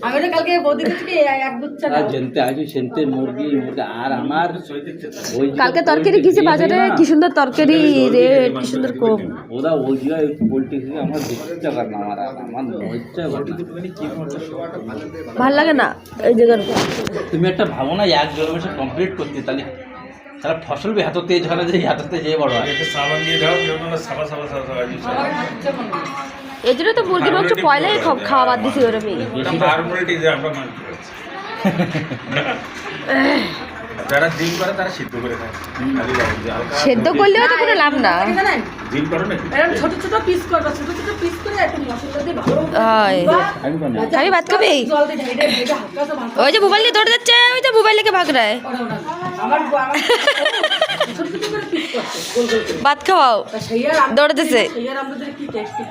আমি তো কালকে বৌদি থেকে এক দুচ্ছা জেনতে আছি সেনতে মুরগি আর আমার কালকে তরকারি কিসে বাজারে কি সুন্দর তরকারি রেট কি সুন্দর কম ওরা ওই জায়গায় পোলট্রি থেকে আমার ইচ্ছা করে না আমার ইচ্ছা ভাল লাগে না এই জায়গার তুমি একটা ভাবো না এক জলমেশে কমপ্লিট করতে তাহলে সারা ফসল भी এত তেজ হয় না যে এত তেজ বড় হয় সাবান দিয়ে দাও সাবা সাবা সাবা এই জন্য তো মুরগির মাংস পয়লাই খাওয়া বাদ দিছি ওরা মেয়ে যারা জিম করে তারা সিদ্ধ করে খায় সেদ্ধ করলেও তো কোনো লাভ না জিম করো নাকি এরকম ছোট ছোট পিস করবা ছোট ছোট পিস করে একটু মশলা দিয়ে ভালো আমি ভাত খাবি জল দিয়ে ঢেকে ঢেকে হালকা তো ভাত ওই যে মোবাইল নিয়ে দৌড়ে যাচ্ছে ওই যে মোবাইল নিয়ে ভাগ রায় আমার ছোট ছোট করে পিস করছে গোল গোল করে ভাত খাওয়াও সেই আর দৌড়াতেছে সেই আর আমাদের কি টেস্টি